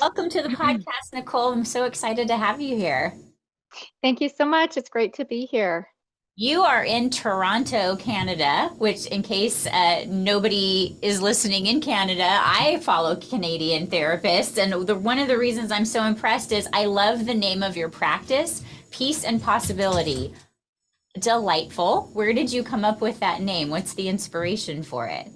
Welcome to the podcast, Nicole. I'm so excited to have you here. Thank you so much. It's great to be here. You are in Toronto, Canada, which, in case nobody is listening in Canada, I follow Canadian therapists. And one of the reasons I'm so impressed is I love the name of your practice, Peace and Possibility. Delightful. Where did you come up with that name? What's the inspiration for it?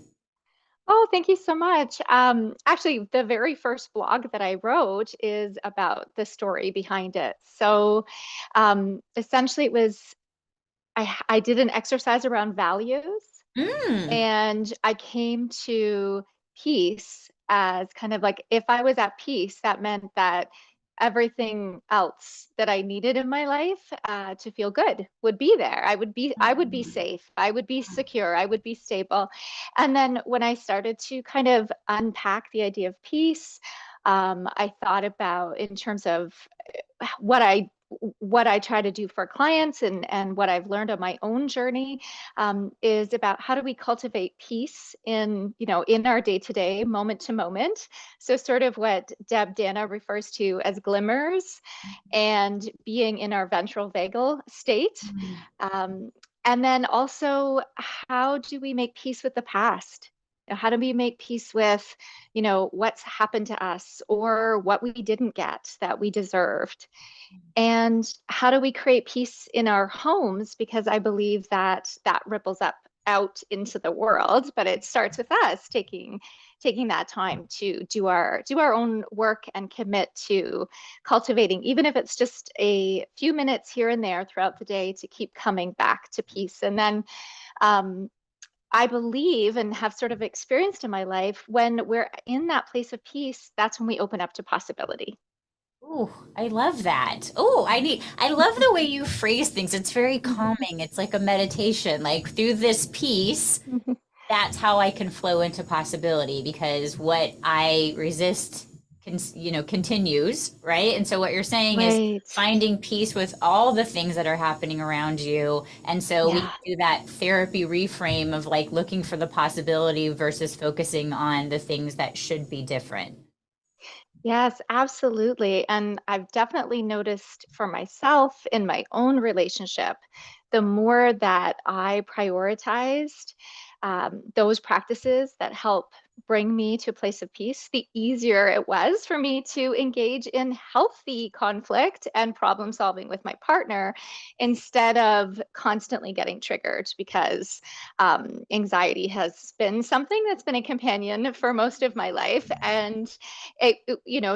Oh, thank you so much. Actually, the very first blog that I wrote is about the story behind it. Essentially, it was I did an exercise around values, Mm. and I came to peace as kind of like if I was at peace, that meant that everything else that I needed in my life to feel good would be there. I would be safe. I would be secure. I would be stable. And then when I started to kind of unpack the idea of peace, I thought about in terms of what I what I try to do for clients and what I've learned on my own journey is about how do we cultivate peace in our day to day, moment to moment. So sort of what Deb Dana refers to as glimmers and being in our ventral vagal state. Um, and then also, how do we make peace with the past? How do we make peace with, what's happened to us or what we didn't get that we deserved? And how do we create peace in our homes? Because I believe that that ripples up out into the world, but it starts with us taking that time to do our own work and commit to cultivating, even if it's just a few minutes here and there throughout the day, to keep coming back to peace. And then um, I believe and have sort of experienced in my life when we're in that place of peace, that's when we open up to possibility. Oh, I love that. I love the way you phrase things. It's very calming. It's like a meditation. Like through this piece, that's how I can flow into possibility because what I resist continues, right? And so what you're saying is Right. finding peace with all the things that are happening around you. And so we Yeah. can do that therapy reframe of like looking for the possibility versus focusing on the things that should be different. Yes, absolutely. And I've definitely noticed for myself in my own relationship, the more that I prioritized those practices that help bring me to a place of peace, the easier it was for me to engage in healthy conflict and problem solving with my partner instead of constantly getting triggered because anxiety has been something that's been a companion for most of my life. And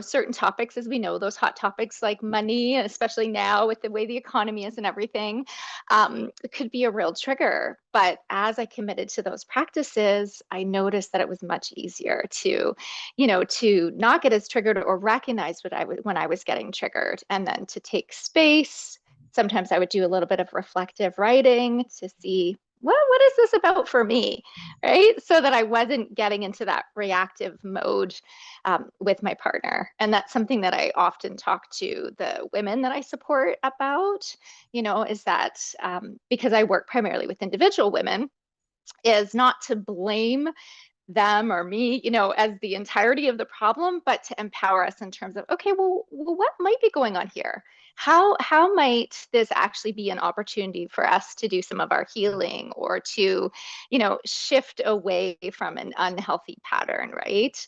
certain topics, as we know, those hot topics like money, and especially now with the way the economy is and everything, it could be a real trigger. But as I committed to those practices, I noticed that it was much easier to not get as triggered or recognize what I was when I was getting triggered, and then to take space. Sometimes I would do a little bit of reflective writing to see what is this about for me, right? So that I wasn't getting into that reactive mode with my partner. And that's something that I often talk to the women that I support about, is that because I work primarily with individual women, is not to blame them or me, as the entirety of the problem, but to empower us in terms of, okay, well, what might be going on here? How might this actually be an opportunity for us to do some of our healing or to, shift away from an unhealthy pattern, right?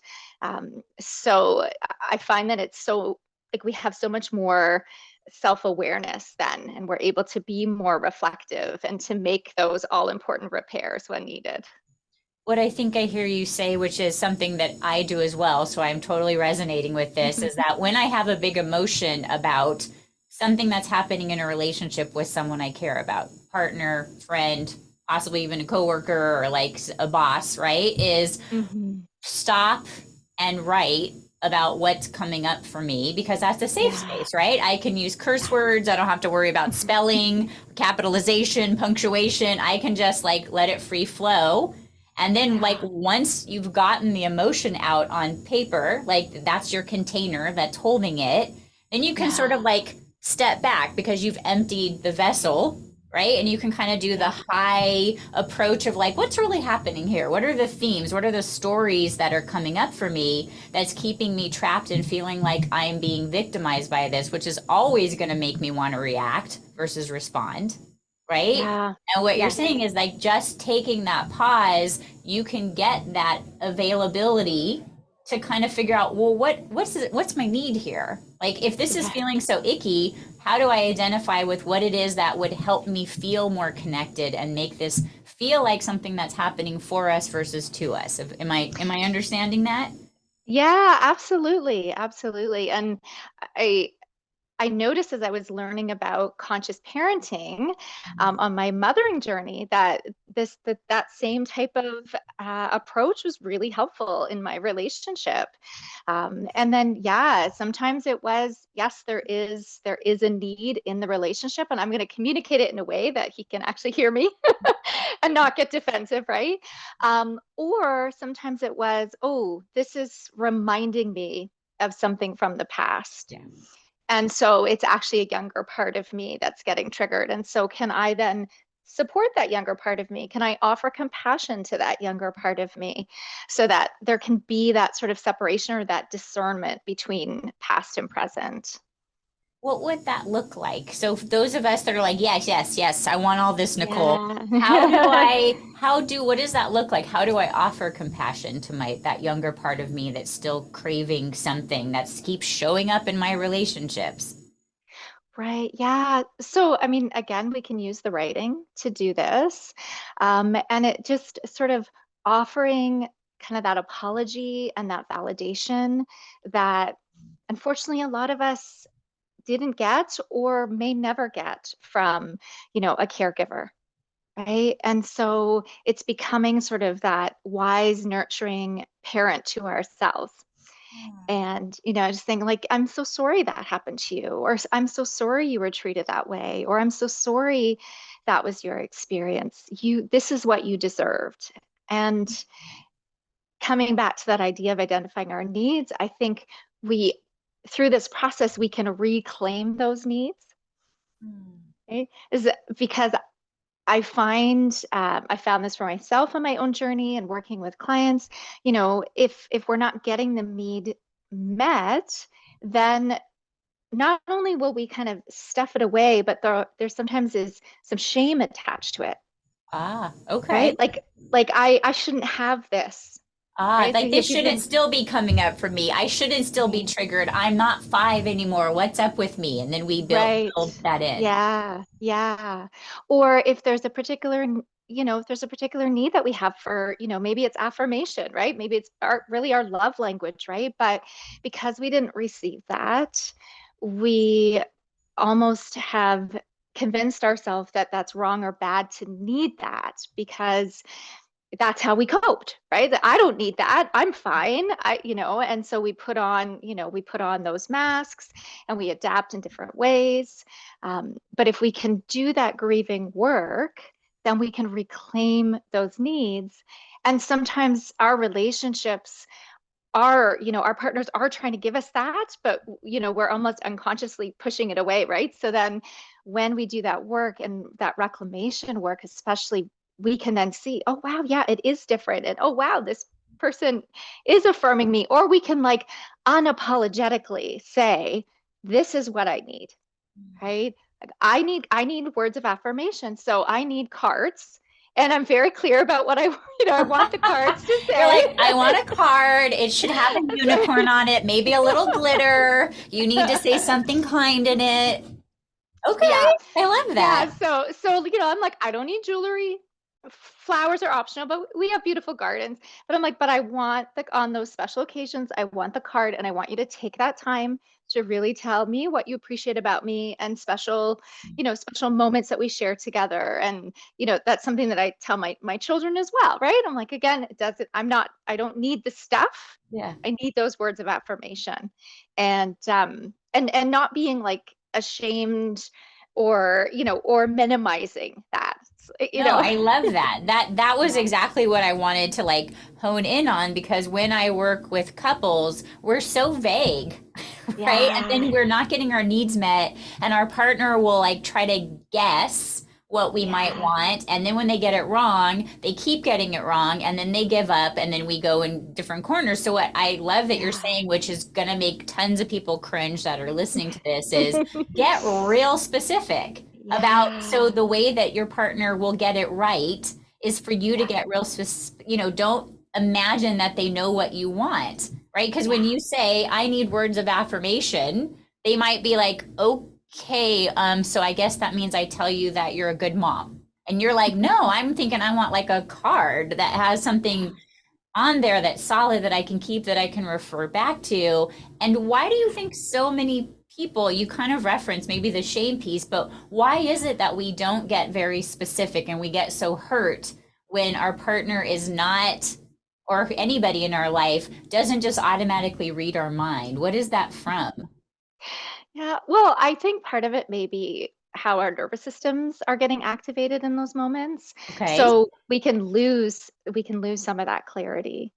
So I find that it's so like we have so much more self-awareness then, and we're able to be more reflective and to make those all important repairs when needed. What I think I hear you say, which is something that I do as well, so I'm totally resonating with this, is that when I have a big emotion about something that's happening in a relationship with someone I care about, partner, friend, possibly even a coworker or like a boss, right? Is Mhm. stop and write about what's coming up for me because that's a safe Yeah. space, right? I can use curse Yeah. words. I don't have to worry about spelling, capitalization, punctuation. I can just like let it free flow. And then like Yeah. once you've gotten the emotion out on paper, like that's your container that's holding it, then you can sort of Yeah. like step back because you've emptied the vessel, right? And you can kind of do the Yeah. high approach of like, what's really happening here? What are the themes? What are the stories that are coming up for me that's keeping me trapped and feeling like I'm being victimized by this, which is always going to make me want to react versus respond, right? Yeah. And what you're Yes. saying is like just taking that pause, you can get that availability to kind of figure out, well, what's my need here? Like if this is Yeah. feeling so icky, how do I identify with what it is that would help me feel more connected and make this feel like something that's happening for us versus to us? Am I understanding that? Yeah, absolutely. Absolutely. And I I noticed as I was learning about conscious parenting on my mothering journey that that same type of approach was really helpful in my relationship. And then, yeah, sometimes it was, yes, there is a need in the relationship, and I'm going to communicate it in a way that he can actually hear me and not get defensive, right? Or sometimes it was, oh, this is reminding me of something from the past. Yeah. And so it's actually a younger part of me that's getting triggered. And so can I then support that younger part of me? Can I offer compassion to that younger part of me so that there can be that sort of separation or that discernment between past and present? What would that look like? So for those of us that are like, yes, yes, yes, I want all this, Nicole. Yeah. What does that look like? How do I offer compassion to that younger part of me that's still craving something that keeps showing up in my relationships? Right. Yeah. So, I mean, again, we can use the writing to do this. And it just sort of offering kind of that apology and that validation that unfortunately a lot of us didn't get or may never get from, a caregiver. Right. And so it's becoming sort of that wise, nurturing parent to ourselves. And, just saying, like, I'm so sorry that happened to you, or I'm so sorry you were treated that way, or I'm so sorry that was your experience. This is what you deserved. And coming back to that idea of identifying our needs, I think we, through this process, we can reclaim those needs. Okay? Is because I found this for myself on my own journey and working with clients. If we're not getting the need met, then not only will we kind of stuff it away, but there sometimes is some shame attached to it, Ah, okay. right? Like I shouldn't have this, Ah, right? So like if this you shouldn't can, still be coming up for me. I shouldn't still be right, triggered. I'm not 5 anymore. What's up with me? And then we build right, that in. yeah, yeah. Or if there's a particular if there's a particular need that we have for, maybe it's affirmation, right? Maybe it's really our love language, right? But because we didn't receive that, we almost have convinced ourselves that that's wrong or bad to need that because that's how we coped, right? That I don't need that. I'm fine. And so we put on those masks and we adapt in different ways. But if we can do that grieving work, then we can reclaim those needs. And sometimes our relationships our partners are trying to give us that, but we're almost unconsciously pushing it away, right? So then when we do that work and that reclamation work, especially, we can then see, oh wow, yeah, it is different. And oh wow, this person is affirming me. Or we can like unapologetically say, this is what I need, right? Like, I need words of affirmation. So I need cards. And I'm very clear about what I want the cards to You're say. like, I want a card. It should have a unicorn on it, maybe a little glitter. You need to say something kind in it. Okay, Yeah. I love Yeah. that. So, I'm like, I don't need jewelry. Flowers are optional, but we have beautiful gardens. But I'm like, but I want on those special occasions, I want the card and I want you to take that time to really tell me what you appreciate about me and special moments that we share together. And, that's something that I tell my children as well, right? I'm like, again, I don't need the stuff. Yeah. I need those words of affirmation. And not being like ashamed or minimizing that, you No, know. I love that. That was Yeah. exactly what I wanted to like hone in on because when I work with couples, we're so vague, right? And Yeah. then we're not getting our needs met and our partner will like try to guess what we might Yeah. want. And then when they get it wrong, they keep getting it wrong and then they give up and then we go in different corners. So what I love that you're Yeah. saying, which is going to make tons of people cringe that are listening to this, is get real specific about, so Yeah. the way that your partner will get it right is for you to Yeah. get real specific, don't imagine that they know what you want, right? Because when Yeah. you say, I need words of affirmation, they might be like, okay, so I guess that means I tell you that you're a good mom. And you're like, no, I'm thinking I want like a card that has Yeah. something on there that's solid that I can keep, that I can refer back to. And why do you think so many people, you kind of reference maybe the shame piece, but why is it that we don't get very specific and we get so hurt when our partner is not, or anybody in our life doesn't just automatically read our mind? What is that from? Yeah, well, I think part of it may be how our nervous systems are getting activated in those moments. Okay. So we can lose some of that clarity,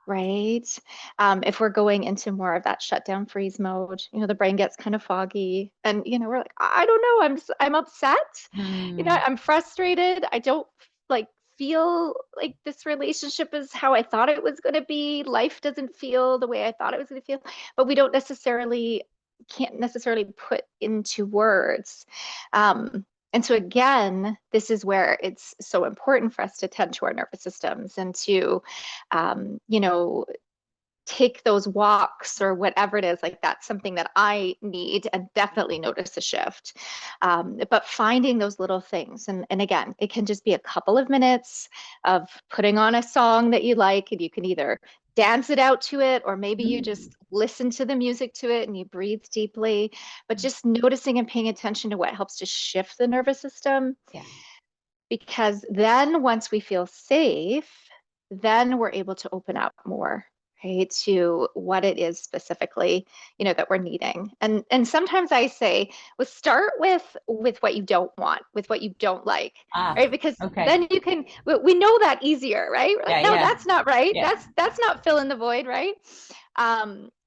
right? If we're going into more of that shutdown freeze mode, the brain gets kind of foggy, and we're like, I don't know, I'm upset, Hmm. I'm frustrated. I don't like feel like this relationship is how I thought it was going to be. Life doesn't feel the way I thought it was going to feel, but we don't necessarily can't necessarily put into words. And so again, this is where it's so important for us to tend to our nervous systems and to, take those walks or whatever it is. Like that's something that I need and definitely notice a shift. But finding those little things, and again, it can just be a couple of minutes of putting on a song that you like, and you can either dance it out to it, or maybe you Mm. just listen to the music to it and you breathe deeply. But just noticing and paying attention to what helps to shift the nervous system, Yeah. because then once we feel safe, then we're able to open up more, right, to what it is specifically, that we're needing. And sometimes I say, well, start with what you don't want, with what you don't like, Ah, right? Because okay. then you can, we know that easier, right? We're like, Yeah, no, yeah, that's not right. yeah. That's not filling the void, right?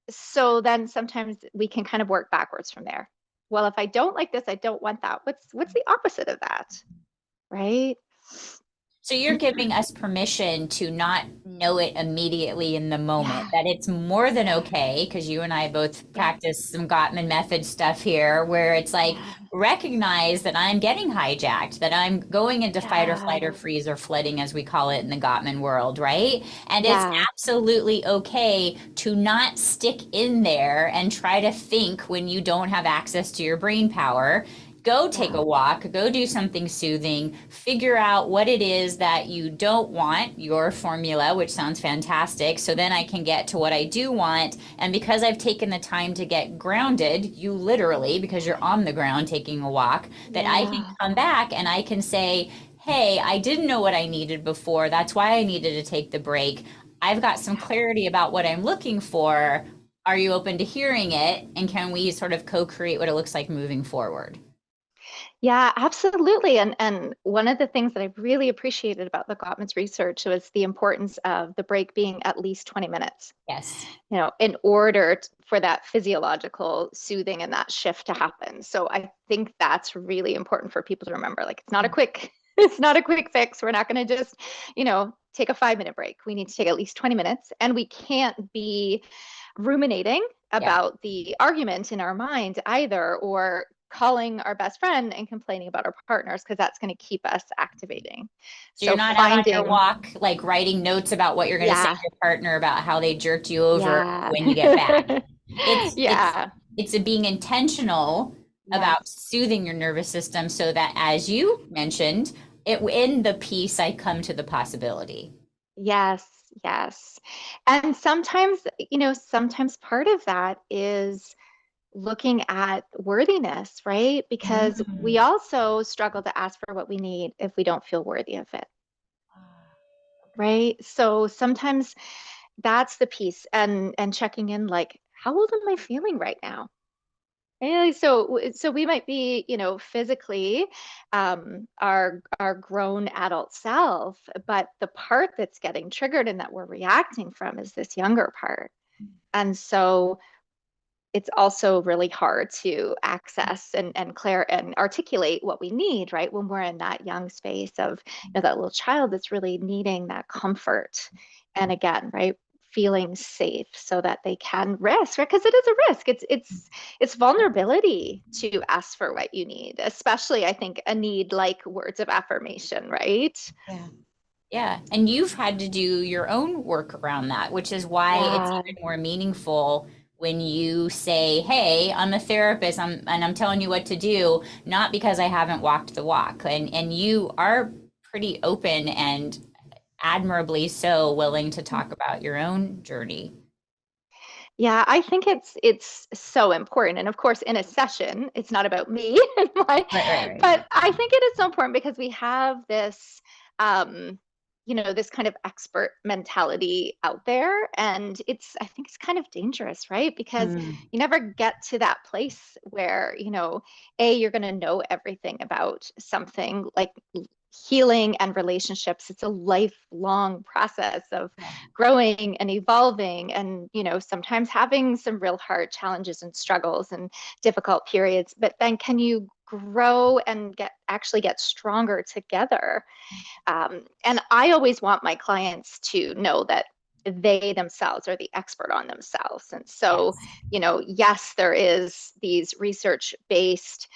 So then sometimes we can kind of work backwards from there. Well, if I don't like this, I don't want that. What's the opposite of that? Right? So you're giving us permission to not know it immediately in the moment, Yeah, that it's more than yeah, okay, because you and I both yeah, practice some Gottman method stuff here, where it's like, yeah, recognize that I'm getting hijacked, that I'm going into fight or flight or yeah, freeze or flooding, as we call it in the Gottman world, right? And it's yeah, absolutely okay to not stick in there and try to think when you don't have access to your brain power. Go take yeah, a walk, go do something soothing, figure out what it is that you don't want, your formula, which sounds fantastic. So then I can get to what I do want. And because I've taken the time to get grounded, you literally, because you're on the ground taking a walk, that I can yeah. come back and I can say, hey, I didn't know what I needed before. That's why I needed to take the break. I've got some clarity about what I'm looking for. Are you open to hearing it? And can we sort of co create what it looks like moving forward? Yeah, absolutely. And one of the things that I really appreciated about the Gottman's research was the importance of the break being at least 20 minutes, Yes. in order for that physiological soothing and that shift to happen. So I think that's really important for people to remember. Like it's not a quick, it's not a quick fix. We're not going to just, take a 5-minute break. We need to take at least 20 minutes, and we can't be ruminating Yeah. about the argument in our mind either, or calling our best friend and complaining about our partners, because that's going to keep us activating. So you're So not out on your finding, walk, like writing notes about what you're going to say to yeah, your partner about how they jerked you over yeah, when you get back. It's it's yeah, it's a being intentional yes, about soothing your nervous system so that, as you mentioned, it in the peace I come to the possibility. yes, yes. And sometimes part of that is looking at worthiness, right? Because we Mm. also struggle to ask for what we need if we don't feel worthy of it, right? So sometimes that's the piece, and checking in, like, how old am I feeling right now? Yeah, so we might be, physically, our grown adult self, but the part that's getting triggered and that we're reacting from is this younger part. And so it's also really hard to access and articulate what we need, right? When we're in that young space of, that little child that's really needing that comfort. And again, right, feeling safe so that they can risk, right? Because it is a risk. It's vulnerability to ask for what you need, especially I think a need like words of affirmation, right? Yeah. Yeah. And you've had to do your own work around that, which is why it's Yeah. even more meaningful when you say, "Hey, I'm a therapist, and I'm telling you what to do, not because I haven't walked the walk." And you are pretty open and admirably so willing to talk about your own journey. Yeah, I think it's so important. And of course, in a session, it's not about me and my, Right, right, right. but I think it is so important because we have this this kind of expert mentality out there. And I think it's kind of dangerous, right? Because Mm, you never get to that place where, you're going to know everything about something like healing and relationships. It's a lifelong process of yeah. growing and evolving and sometimes having some real hard challenges and struggles and difficult periods, but then can you grow and get stronger together? And I always want my clients to know that they themselves are the expert on themselves. And so, Yes. yes, there is these research-based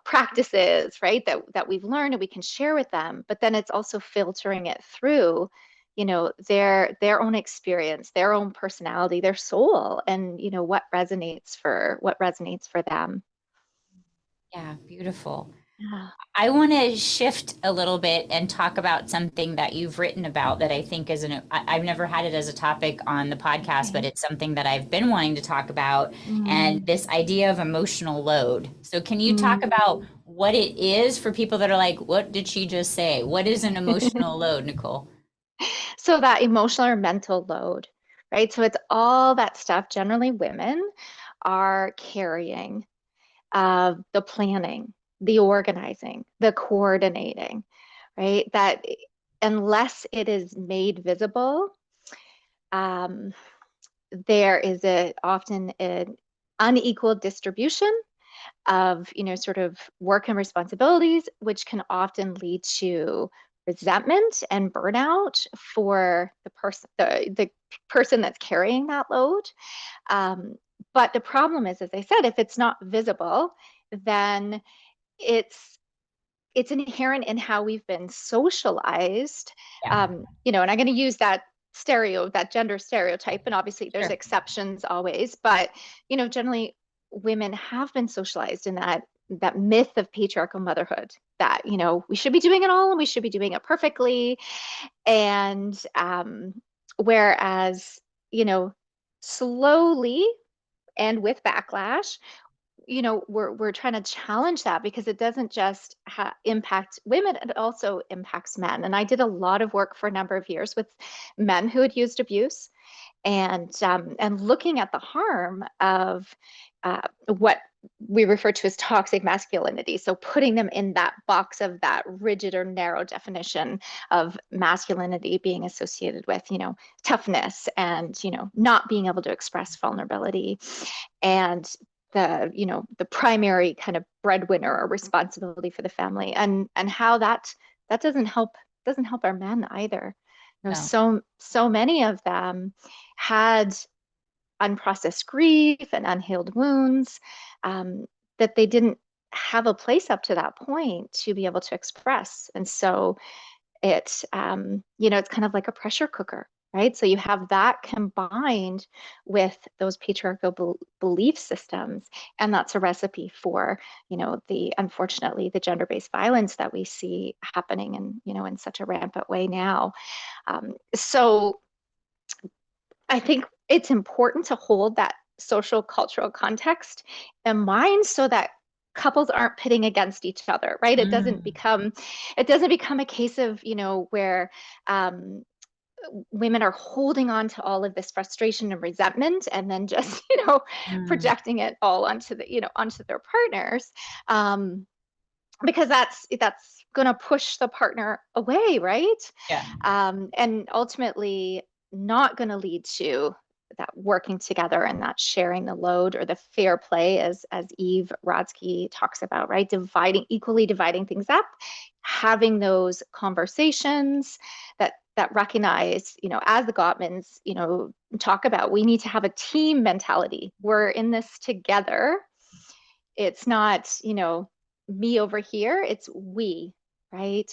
practices, right, that we've learned and we can share with them. But then it's also filtering it through, their own experience, their own personality, their soul, and what resonates for them. Yeah, beautiful. Yeah. I want to shift a little bit and talk about something that you've written about that I think I've never had it as a topic on the podcast, but Okay. it's something that I've been wanting to talk about, and Mm, this idea of emotional load. So, can you talk mm. about what it is for people that are like, what did she just say? What is an emotional load, Nicole? So that emotional or mental load, right? So it's all that stuff generally women are carrying, the planning, the organizing, the coordinating, right? That unless it is made visible, um, there is often an unequal distribution of sort of work and responsibilities, which can often lead to resentment and burnout for the person that's carrying that load. um, but the problem is, as I said, if it's not visible, then it's it's inherent in how we've been socialized. Yeah, And I'm going to use that gender stereotype, and obviously there's sure. exceptions always, but generally women have been socialized in that myth of patriarchal motherhood, that we should be doing it all and we should be doing it perfectly. And whereas you know slowly and with backlash, we're trying to challenge that, because it doesn't just impact women, it also impacts men. And I did a lot of work for a number of years with men who had used abuse, and looking at the harm of what we refer to as toxic masculinity. So putting them in that box of that rigid or narrow definition of masculinity being associated with, toughness and, not being able to express vulnerability, and the primary kind of breadwinner or responsibility for the family, and how that doesn't help our men either. No. So many of them had unprocessed grief and unhealed wounds, that they didn't have a place up to that point to be able to express. And so it's kind of like a pressure cooker, right? So you have that combined with those patriarchal belief systems, and that's a recipe for, unfortunately, the gender-based violence that we see happening in such a rampant way now. So I think it's important to hold that social cultural context in mind, so that couples aren't pitting against each other, right? Mm, It doesn't become a case of, where um, women are holding on to all of this frustration and resentment, and then just, mm, projecting it all onto their partners. Because that's going to push the partner away, right? yeah. And ultimately not going to lead to that working together and that sharing the load, or the fair play, as Eve Rodsky talks about, right? Equally dividing things up, having those conversations that recognize, as the Gottmans, talk about, we need to have a team mentality. We're in this together. It's not, me over here, it's we, right?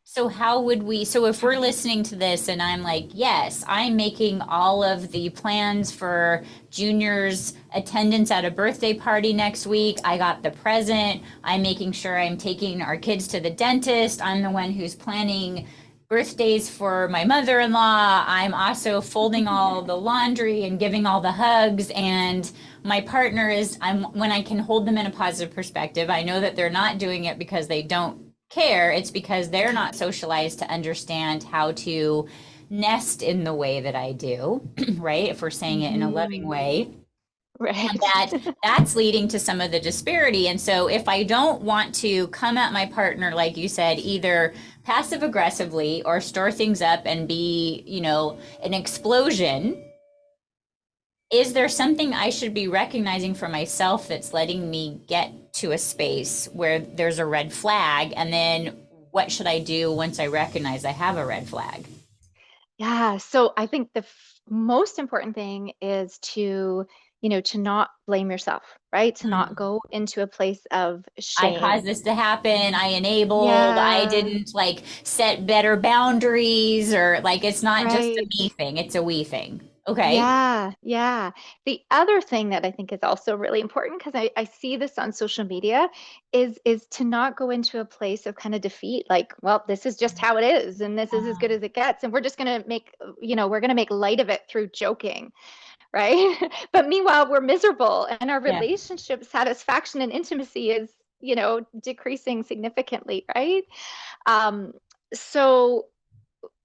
So how would we, so if we're listening to this and I'm like, yes, I'm making all of the plans for Junior's attendance at a birthday party next week. I got the present. I'm making sure I'm taking our kids to the dentist. I'm the one who's planning birthdays for my mother-in-law. I'm also folding all the laundry and giving all the hugs. And my partner is, when I can hold them in a positive perspective, I know that they're not doing it because they don't care. It's because they're not socialized to understand how to nest in the way that I do, right? If we're saying it in a loving Mm-hmm. way. And Right. that's leading to some of the disparity. And so if I don't want to come at my partner, like you said, either passive aggressively or store things up and be, an explosion, is there something I should be recognizing for myself that's letting me get to a space where there's a red flag? And then what should I do once I recognize I have a red flag? Yeah. So I think the most important thing is to not blame yourself, right? To not Hmm. go into a place of I caused shame. this to happen. I enabled. I Yeah. didn't like set better boundaries, or like it's not just a Right. me thing, it's a we thing. Okay. Yeah, yeah. The other thing that I think is also really important, because I see this on social media, is to not go into a place of kind of defeat, like, well, this is just how it is, and this is as good as it gets, and we're just gonna we're gonna make light of it through joking, right? But meanwhile, we're miserable, and our Yeah. relationship satisfaction and intimacy is, decreasing significantly, right? Um, so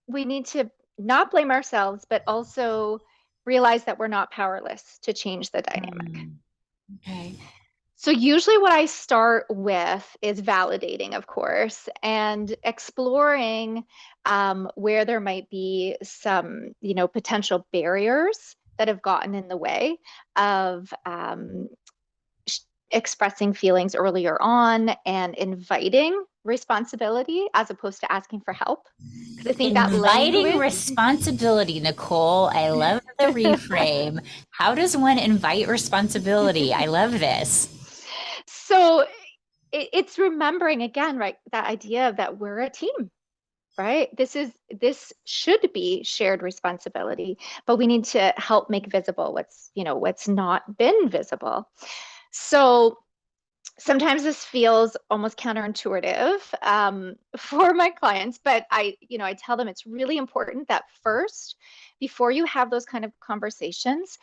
we need to not blame ourselves, but also realize that we're not powerless to change the dynamic. Hmm. Okay. So, usually, what I start with is validating, of course, and exploring where there might be some, potential barriers that have gotten in the way of expressing feelings earlier on and inviting responsibility as opposed to asking for help. Because I think that Inviting language. responsibility, Nicole. I love the reframe. How does one invite responsibility? I love this. So it's remembering again, right, that idea of that we're a team, right? This should be shared responsibility, but we need to help make visible what's not been visible. So sometimes this feels almost counterintuitive for my clients, but I tell them it's really important that first, before you have those kind of conversations,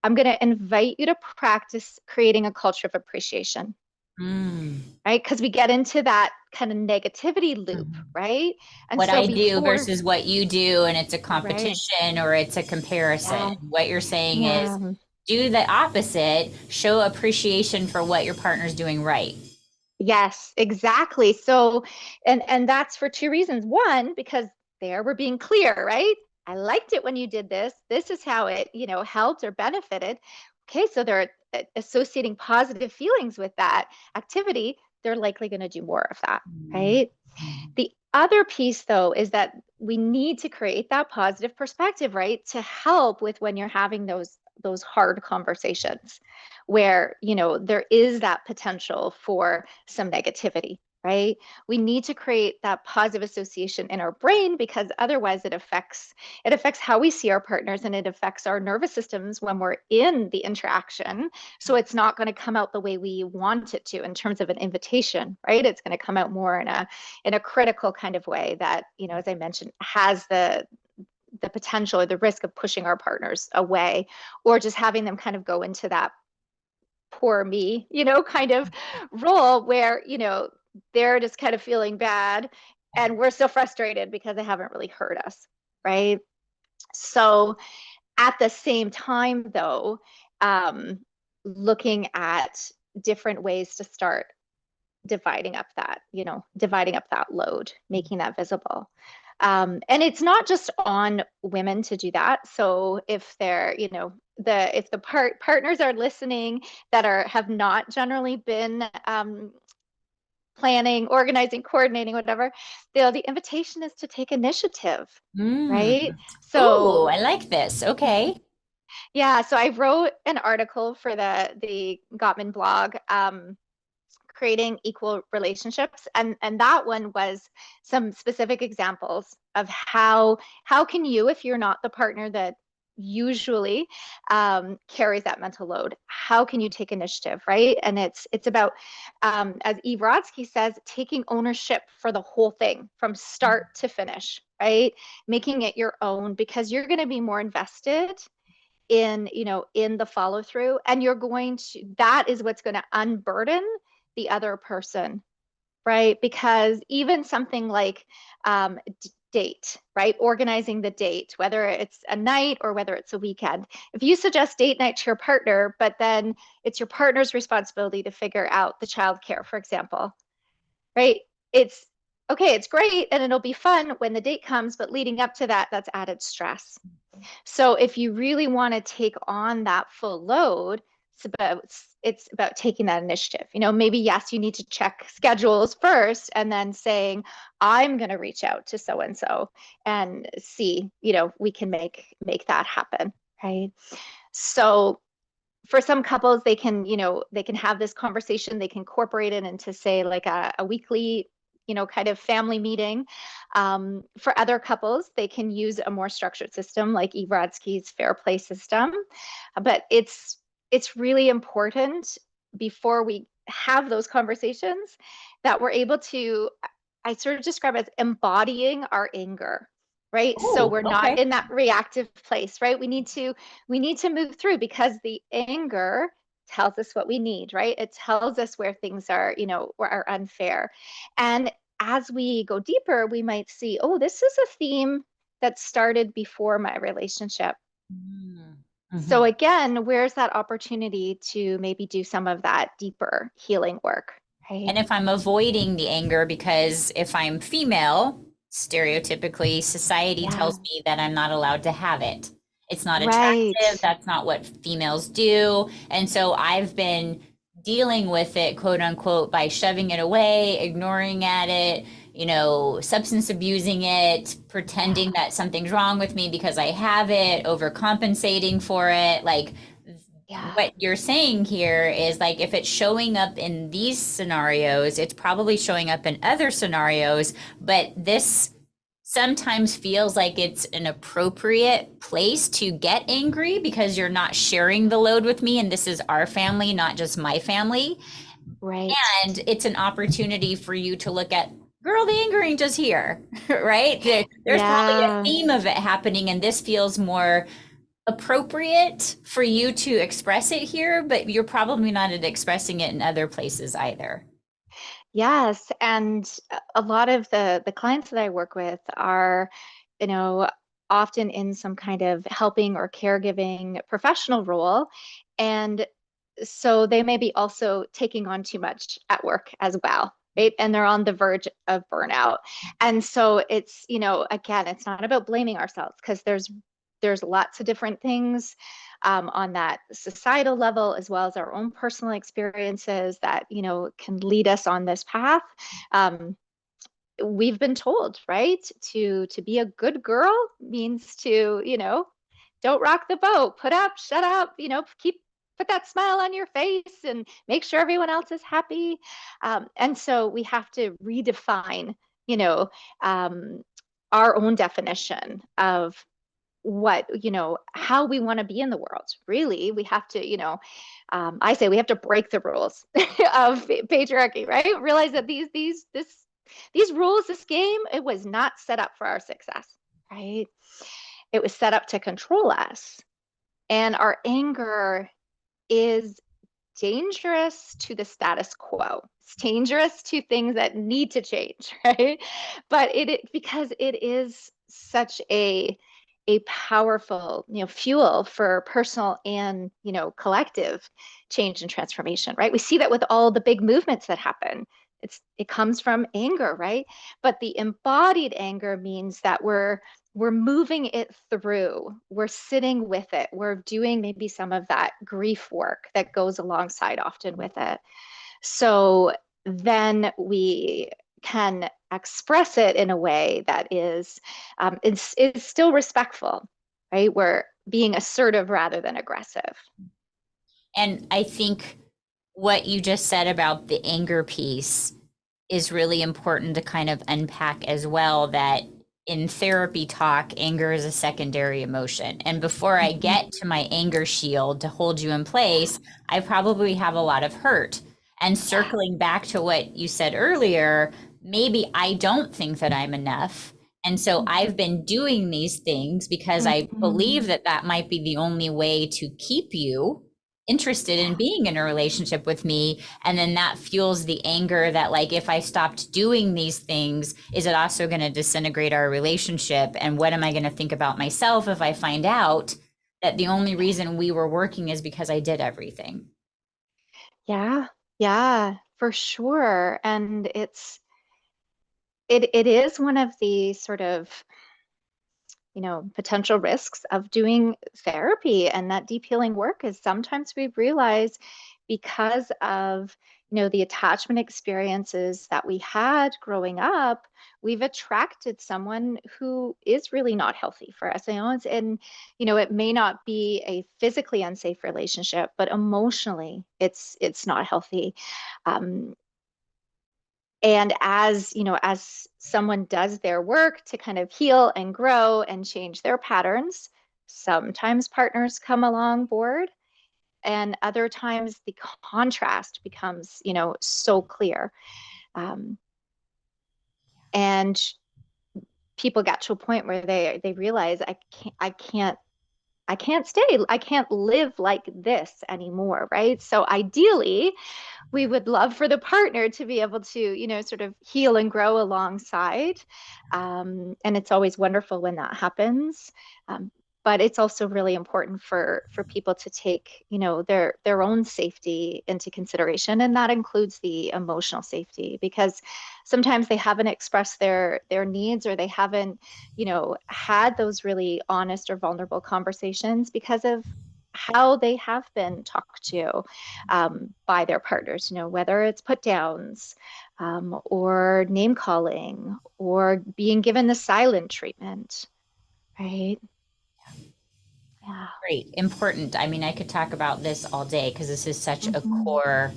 I'm going to invite you to practice creating a culture of appreciation, Mm. right? Because we get into that kind of negativity loop, Mhm. right? And What so I do before, versus what you do, and it's a right? competition or it's a comparison. Yeah, What you're saying is yeah. do the opposite, show appreciation for what your partner's doing right. Yes, exactly. So, and that's for two reasons. One, because there we're being clear, right? I liked it when you did this. This is how it, helped or benefited. Okay, so they're associating positive feelings with that activity. They're likely going to do more of that, Mm. right? The other piece, though, is that we need to create that positive perspective, right? To help with when you're having those hard conversations where, there is that potential for some negativity, right? We need to create that positive association in our brain, because otherwise it affects how we see our partners, and it affects our nervous systems when we're in the interaction. So it's not going to come out the way we want it to in terms of an invitation, right? It's going to come out more in a critical kind of way that, as I mentioned, has the potential or the risk of pushing our partners away, or just having them kind of go into that poor me, kind of role where, they're just kind of feeling bad, and we're so frustrated because they haven't really heard us, right? So at the same time, though, um, looking at different ways to start dividing up that load, making that visible. And it's not just on women to do that. So if they're, if the partners are listening that have not generally been planning, organizing, coordinating, whatever, the invitation is to take initiative, Mm. right? Ooh, So I like this. Okay. yeah, so I wrote an article for the Gottman blog, creating equal relationships, and that one was some specific examples of how can you, if you're not the partner that usually carries that mental load, how can you take initiative, right? And it's about, as Eve Rodsky says, taking ownership for the whole thing from start to finish, right? Making it your own, because you're going to be more invested in the follow through, and that is what's going to unburden the other person, right? Because even something like date, right? Organizing the date, whether it's a night or whether it's a weekend. If you suggest date night to your partner, but then it's your partner's responsibility to figure out the childcare, for example, right? It's okay, it's great and it'll be fun when the date comes, but leading up to that, that's added stress. So if you really want to take on that full load, it's about taking that initiative. Maybe yes, you need to check schedules first and then saying, I'm going to reach out to so and so and see, we can make that happen, right? So for some couples, they can have this conversation, they can incorporate it into, say, like a weekly kind of family meeting. For other couples, they can use a more structured system like Eve Rodsky's Fair Play system. But it's really important before we have those conversations that we're able to, I sort of describe it as embodying our anger, right? So Oh, we're not okay. in that reactive place, right? We need to move through, because the anger tells us what we need, right? It tells us where things are unfair. And as we go deeper, we might see, oh, this is a theme that started before my relationship. So Mm-hmm. again, where's that opportunity to maybe do some of that deeper healing work, right? And if I'm avoiding the anger because if I'm female, stereotypically, society Yeah, tells me that I'm not allowed to have it. It's not right. attractive. That's not what females do. And so I've been dealing with it, quote unquote, by shoving it away, ignoring at it, substance abusing it, Yeah, pretending that something's wrong with me because I have it, overcompensating for it. Like yeah, what you're saying here is like if it's showing up in these scenarios, it's probably showing up in other scenarios, but this sometimes feels like it's an appropriate place to get angry because you're not sharing the load with me and this is our family, not just my family. right. And it's an opportunity for you to look at, girl, the anger ain't just here, right? There's probably a Yeah. theme of it happening and this feels more appropriate for you to express it here, but you're probably not expressing it in other places either. Yes, and a lot of the clients that I work with are, you know, often in some kind of helping or caregiving professional role, and so they may be also taking on too much at work as well, right? And they're on the verge of burnout. And so again, it's not about blaming ourselves, because there's lots of different things on that societal level, as well as our own personal experiences that can lead us on this path. Um, we've been told, right, to be a good girl means to don't rock the boat, put up, shut up, put that smile on your face and make sure everyone else is happy. And so we have to redefine, you know, um, our own definition of how we want to be in the world. Really, we have to, I say we have to break the rules of patriarchy, right? Realize that these rules, this game, it was not set up for our success, right? It was set up to control us. And our anger is dangerous to the status quo. It's dangerous to things that need to change, right? But because it is such a powerful, fuel for personal and, collective change and transformation, right? We see that with all the big movements that happen. it comes from anger, right? But the embodied anger means that we're moving it through. We're sitting with it. We're doing maybe some of that grief work that goes alongside often with it. So then we can express it in a way that is still respectful, right? We're being assertive rather than aggressive. And I think what you just said about the anger piece is really important to kind of unpack as well, that in therapy talk, anger is a secondary emotion. And before I Mhm. get to my anger shield to hold you in place, I probably have a lot of hurt. And Yeah. circling back to what you said earlier, maybe I don't think that I'm enough. And so I've been doing these things because I believe Mhm. that that might be the only way to keep you interested in Yeah. being in a relationship with me. And then that fuels the anger that, like, if I stopped doing these things, is it also going to disintegrate our relationship? And what am I going to think about myself if I find out that the only reason we were working is because I did everything? Yeah. Yeah, for sure. And it is one of the sort of, potential risks of doing therapy and that deep healing work is sometimes we realize because of, the attachment experiences that we had growing up, we've attracted someone who is really not healthy for us. It may not be a physically unsafe relationship, but emotionally it's not healthy. Um, and as someone does their work to kind of heal and grow and change their patterns, sometimes partners come along board, and other times the contrast becomes, so clear. Um, and people get to a point where they realize I can't stay. I can't live like this anymore, right? So ideally, we would love for the partner to be able to, sort of heal and grow alongside. And it's always wonderful when that happens. Um, but it's also really important for people to take, their own safety into consideration, and that includes the emotional safety, because sometimes they haven't expressed their needs, or they haven't, had those really honest or vulnerable conversations because of how they have been talked to by their partners, whether it's put downs or name calling or being given the silent treatment, right? Yeah. Great, important. I mean, I could talk about this all day because this is such a Mhm. core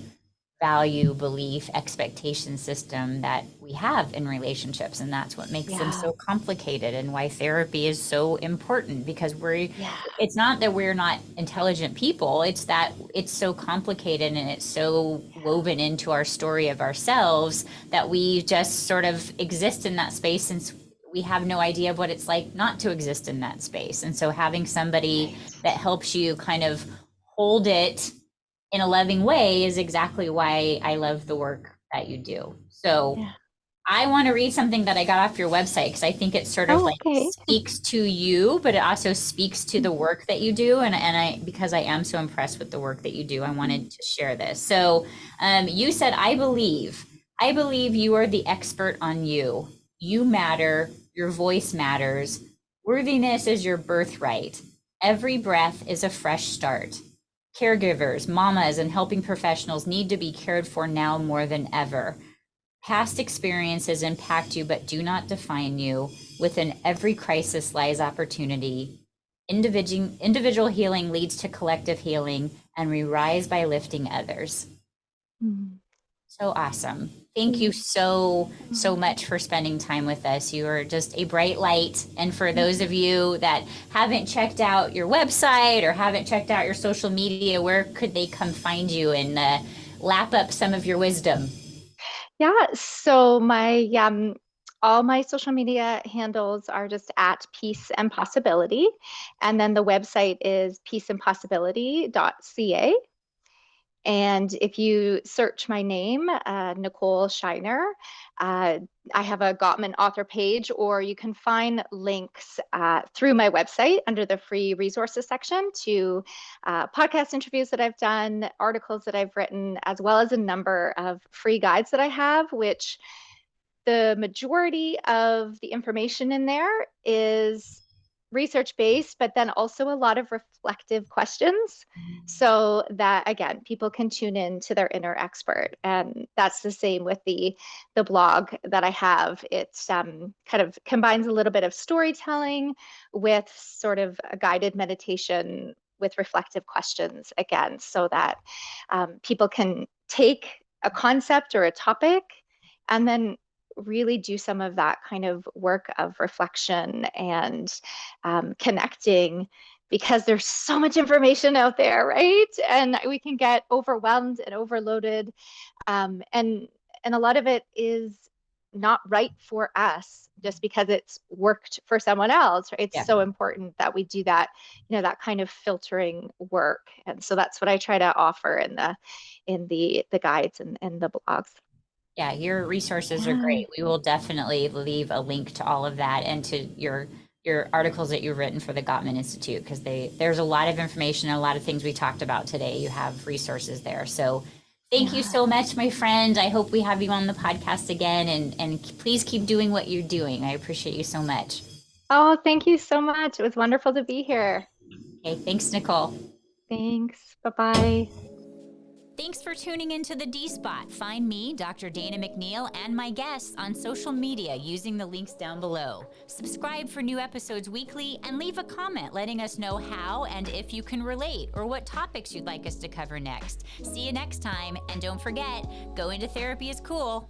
value, belief, expectation system that we have in relationships. And that's what makes them Yeah. so complicated and why therapy is so important, because Yeah. it's not that we're not intelligent people, it's that it's so complicated and it's so woven into our story of ourselves that we just sort of exist in that space since we have no idea of what it's like not to exist in that space. And so having somebody Right. that helps you kind of hold it in a loving way is exactly why I love the work that you do. So Yeah. I want to read something that I got off your website because I think it sort of Oh, like okay. speaks to you, but it also speaks to the work that you do. And I, because I am so impressed with the work that you do, I Mhm. wanted to share this. So you said, I believe you are the expert on you. You matter. Your voice matters. Worthiness is your birthright. Every breath is a fresh start. Caregivers, mamas, and helping professionals need to be cared for now more than ever. Past experiences impact you but do not define you. Within every crisis lies opportunity. Individual healing leads to collective healing, and we rise by lifting others. Mhm. So awesome. Thank you so much for spending time with us. You are just a bright light. And for those of you that haven't checked out your website or haven't checked out your social media, where could they come find you and lap up some of your wisdom? Yeah. So all my social media handles are just at Peace and Possibility. And then the website is peaceandpossibility.ca. And if you search my name, Nicole Schiener, I have a Gottman author page, or you can find links through my website under the free resources section to podcast interviews that I've done, articles that I've written, as well as a number of free guides that I have, which the majority of the information in there is research based, but then also a lot of reflective questions so that, again, people can tune in to their inner expert. And that's the same with the blog that I have. It's kind of combines a little bit of storytelling with sort of a guided meditation with reflective questions, again, so that people can take a concept or a topic and then really do some of that kind of work of reflection and connecting, because there's so much information out there, right? And we can get overwhelmed and overloaded, and a lot of it is not right for us just because it's worked for someone else, right? It's so important that we do that, that kind of filtering work. And so that's what I try to offer in the guides and the blogs. Yeah, your resources are great. We will definitely leave a link to all of that and to your articles that you've written for the Gottman Institute, because there's a lot of information and a lot of things we talked about today. You have resources there. So thank you so much, my friend. I hope we have you on the podcast again, and please keep doing what you're doing. I appreciate you so much. Oh, thank you so much. It was wonderful to be here. Okay, thanks, Nicole. Thanks. Bye-bye. Thanks for tuning into the D Spot. Find me, Dr. Dana McNeil, and my guests on social media using the links down below. Subscribe for new episodes weekly and leave a comment letting us know how and if you can relate, or what topics you'd like us to cover next. See you next time, and don't forget, going to therapy is cool.